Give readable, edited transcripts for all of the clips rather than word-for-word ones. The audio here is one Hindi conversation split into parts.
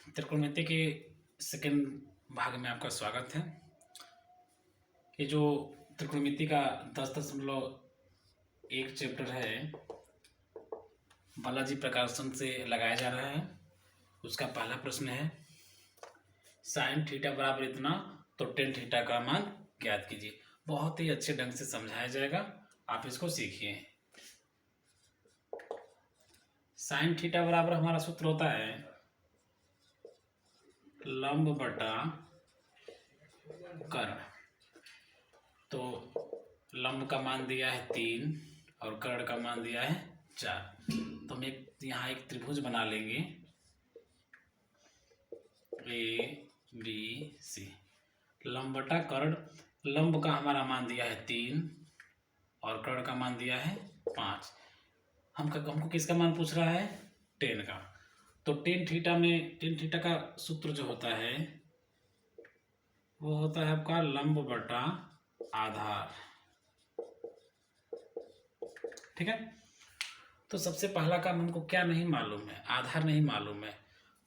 त्रिकोणमिति के सेकंड भाग में आपका स्वागत है। ये जो त्रिकोणमिति का 10.1 चैप्टर है, बालाजी प्रकाशन से लगाया जा रहा है। उसका पहला प्रश्न है साइन थीटा बराबर इतना तो टेन थीटा का मान ज्ञात कीजिए। बहुत ही अच्छे ढंग से समझाया जाएगा, आप इसको सीखिए। साइन थीटा बराबर हमारा सूत्र होता है लंब बटा कर्ण। तो लंब का मान दिया है 3 और कर्ण का मान दिया है 4। तो हम यहाँ एक त्रिभुज बना लेंगे ABC। लंब बटा कर्ण, लंब का हमारा मान दिया है 3 और कर्ण का मान दिया है 5। हमको किसका मान पूछ रहा है? 10 का। तो टेन थीटा का सूत्र जो होता है वो होता है आपका लंब बटा आधार। ठीक है। तो सबसे पहला काम हमको क्या नहीं मालूम है? आधार नहीं मालूम है।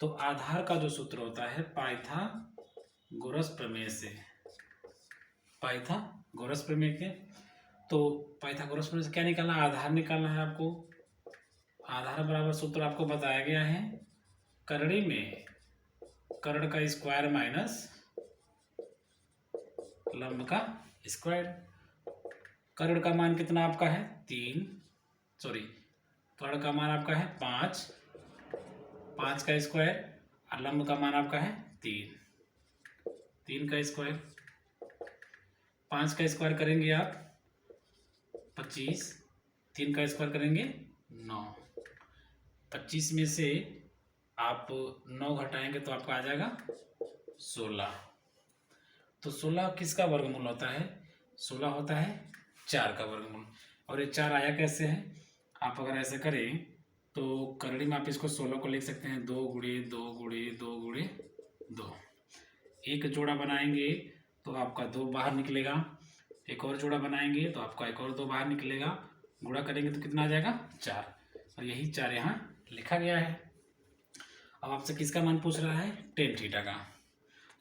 तो आधार का जो सूत्र होता है पाइथागोरस प्रमेय से। पाइथागोरस प्रमेय के तो पाइथागोरस प्रमेय से क्या निकालना? आधार निकालना है आपको। आधार बराबर सूत्र आपको बताया गया है करड़ी में कर्ण का स्क्वायर माइनस लंब का स्क्वायर। कर्ण का मान कितना आपका है? 3। कर्ण का मान आपका है 5 का स्क्वायर और लंब का मान आपका है 3 का स्क्वायर। 5 का स्क्वायर करेंगे आप 25, 3 का स्क्वायर करेंगे 9। 25 में से आप 9 घटाएंगे तो आपका आ जाएगा 16। तो 16 किसका वर्गमूल होता है? 16 होता है 4 का वर्गमूल। और ये 4 आया कैसे है? आप अगर ऐसे करें तो करड़ी में आप इसको 16 को लिख सकते हैं 2 गुणे 2 गुणे 2 गुणे 2। एक जोड़ा बनाएंगे तो आपका 2 बाहर निकलेगा। एक और जोड़ा बनाएंगे तो आपका एक और 2 बाहर निकलेगा। गुणा करेंगे तो कितना आ जाएगा? 4। और यही 4 यहाँ लिखा गया है। अब आपसे किसका मान पूछ रहा है? टेन थीटा का।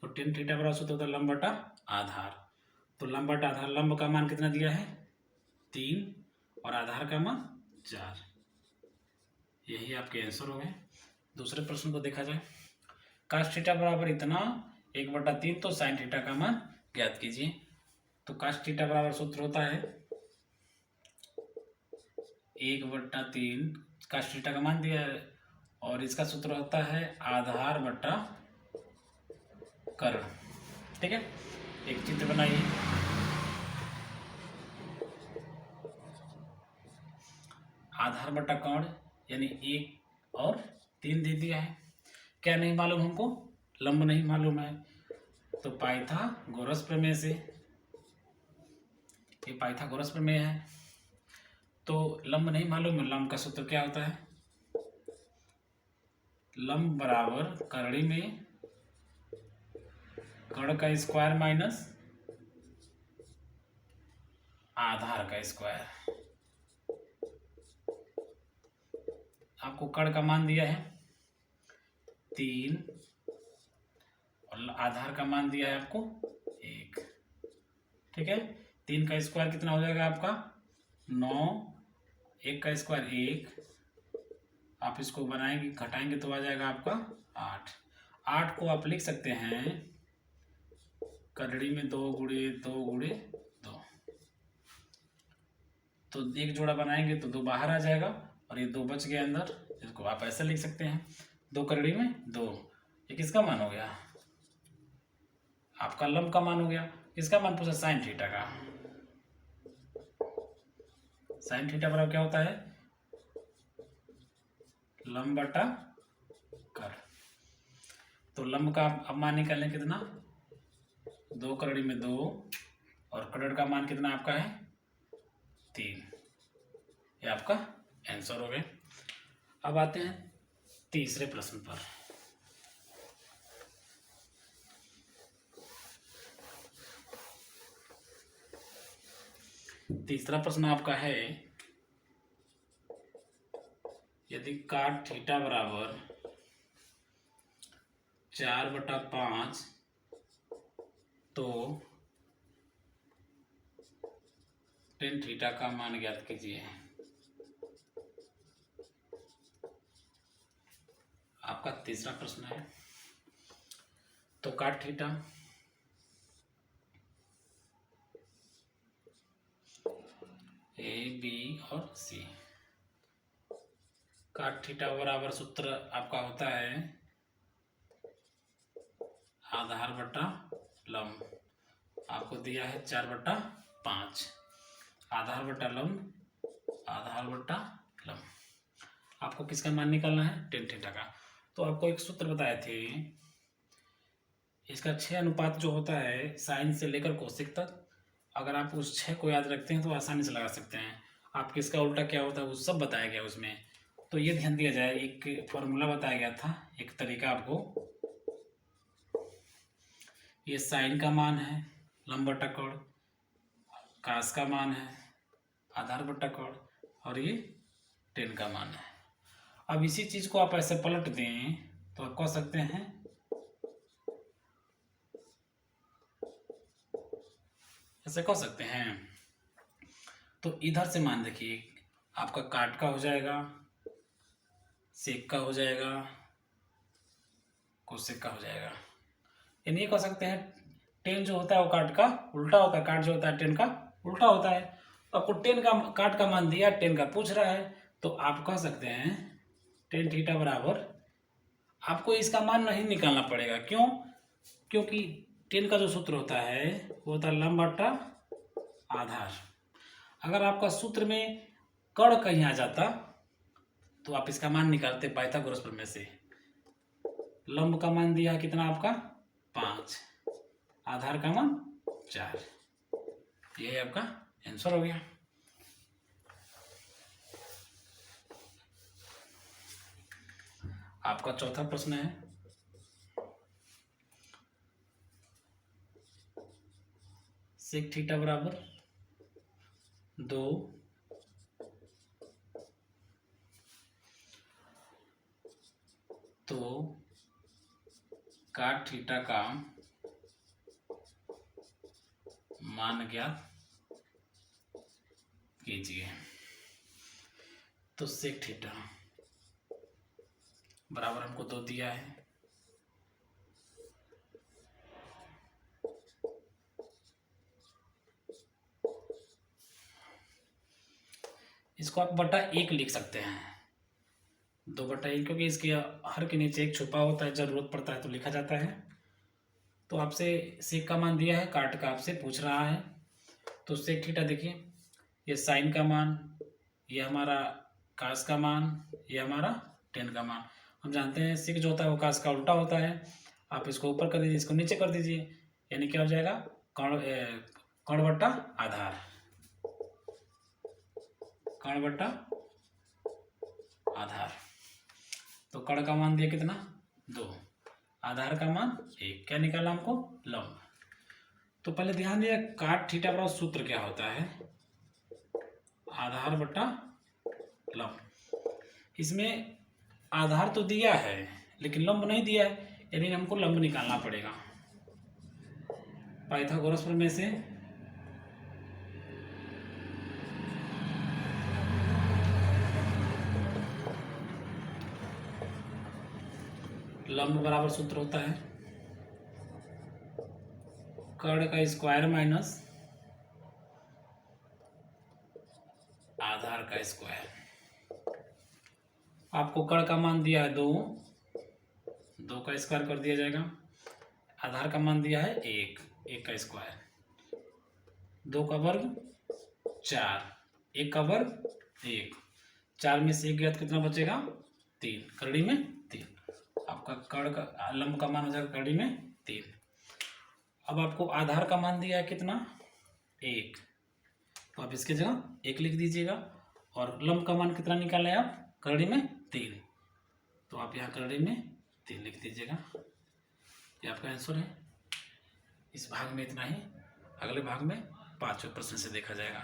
तो टेन थीटा बराबर सूत्र होता है लंब बटा आधार। तो लंब बटा आधार, लंब का मान कितना दिया है? 3 और आधार का मान 4। यही आपके आंसर हो गए। दूसरे प्रश्न को देखा जाए। कास थीटा बराबर इतना 1/3 तो साइन थीटा का मान ज्ञात कीजिए। तो कास थीटा बराबर सूत्र होता है 1/3। कास थीटा का मान दिया है और इसका सूत्र होता है आधार बटा कर्ण। ठीक है। एक चित्र बनाइए। आधार बटा कर्ण यानी 1 और 3 दे दिया है। क्या नहीं मालूम हमको? लंब नहीं मालूम है। तो पाइथागोरस प्रमेय से, ये पाइथागोरस प्रमेय है। तो लंब नहीं मालूम है। लंब का सूत्र क्या होता है? लंब बराबर करड़ी में कर्ण का स्क्वायर माइनस आधार का स्क्वायर। आपको कर्ण का मान दिया है 3 और आधार का मान दिया है आपको 1। ठीक है। 3 का स्क्वायर कितना हो जाएगा आपका? 9। 1 का स्क्वायर 1। आप इसको बनाएंगे घटाएंगे तो आ जाएगा आपका 8। 8 को आप लिख सकते हैं करड़ी में 2 गुणे 2 गुणे 2। तो एक जोड़ा बनाएंगे तो 2 बाहर आ जाएगा और ये 2 बच गए अंदर। इसको आप ऐसे लिख सकते हैं 2 करड़ी में 2। ये किसका मान हो गया? आपका लंब का मान हो गया। किसका मान पूछा? साइन थीटा का। साइन थीटा बराबर क्या होता है? लंब बटा कर्ण। तो लंब का अब मान निकालने कितना? 2 करड़ी में 2 और कर्ण का मान कितना आपका है? 3। ये आपका आंसर हो गया। अब आते हैं तीसरे प्रश्न पर। तीसरा प्रश्न आपका है यदि काट थीटा बराबर 4/5 तो tan थीटा का मान ज्ञात कीजिए। आपका तीसरा प्रश्न है, तो काट थीटा ए बी और सी। काट थीटा बराबर सूत्र आपका होता है आधार बटा लंब। आपको दिया है 4/5, आधार बटा लंब, आधार बटा लंब। आपको किसका मान निकालना है? tan थीटा का। तो आपको एक सूत्र बताए थे, इसका 6 अनुपात जो होता है साइन से लेकर कोसेक तक, अगर आप उस 6 को याद रखते हैं तो आसानी से लगा सकते हैं। आपके इसका उल्टा क्या होता है वो सब बताया गया उसमें। तो ये ध्यान दिया जाए, एक फॉर्मूला बताया गया था, एक तरीका आपको। ये साइन का मान है लंब बटा कोण, कास का मान है आधार बटा कोण, और ये tan का मान है। अब इसी चीज को आप ऐसे पलट दें तो आप कह सकते हैं ऐसे कह सकते हैं। तो इधर से मान देखिए, आपका काट का हो जाएगा, सेक का हो जाएगा, कोसेक का हो जाएगा। यानी ये कह सकते हैं tan जो होता है वो काट का उल्टा होता है, काट जो होता है tan का उल्टा होता है। आपको tan का काट का मान दिया, tan का पूछ रहा है, तो आप कह सकते हैं tan थीटा बराबर, आपको इसका मान नहीं निकालना पड़ेगा। क्यों? क्योंकि tan का जो सूत्र होता है वो होता है लंब बटा आधार। अगर आपका सूत्र में कण कहीं आ जाता तो आप इसका मान निकालते पाइथागोरस प्रमेय से। लंब का मान दिया है कितना आपका 5, आधार का मान 4, ये आपका आंसर हो गया। आपका चौथा प्रश्न है, सेक थीटा बराबर 2 तो काट थीटा का मान ज्ञात कीजिए। तो सेक थीटा बराबर हमको 2 दिया है, इसको आप बटा 1 लिख सकते हैं, 2/1, क्योंकि इसके हर के नीचे एक छुपा होता है, जरूरत पड़ता है तो लिखा जाता है। तो आपसे सेक का मान दिया है, काट का आपसे पूछ रहा है। तो सेक थीटा देखिए, ये साइन का मान, ये हमारा कास का मान, ये हमारा tan का मान। हम जानते हैं सेक जो होता है वो कास का उल्टा होता है। आप इसको ऊपर कर दीजिए, इसको नीचे कर दीजिए, यानी क्या हो जाएगा कण बटा आधार, कण बटा आधार। तो कण का मान दिया कितना 2, आधार का मान 1, क्या निकाला हमको लंब। तो पहले ध्यान दिया काट थीटा बराबर सूत्र क्या होता है आधार बटा लंब। इसमें आधार तो दिया है लेकिन लंब नहीं दिया है, यानी हमको लंब निकालना पड़ेगा पाइथागोरस प्रमेय से। लंब बराबर सूत्र होता है कर्ण का स्क्वायर माइनस आधार का स्क्वायर। आपको कर्ण का मान दिया है 2, 2 का स्क्वायर कर दिया जाएगा। आधार का मान दिया है 1, 1 का स्क्वायर, 2 का वर्ग 4, 1 का वर्ग 1, 4 में से 1 गया तो कितना बचेगा 3, करड़ी में 3। आपका कर्ण का लंब का मान हो जाएगा करड़ी में 3। अब आपको आधार का मान दिया है कितना 1, तो आप इसके जगह 1 लिख दीजिएगा, और लंब का मान कितना निकाले आप करड़ी में 3, तो आप यहाँ करड़ी में 3 लिख दीजिएगा। ये आपका आंसर है। इस भाग में इतना ही, अगले भाग में 5वें प्रश्न से देखा जाएगा।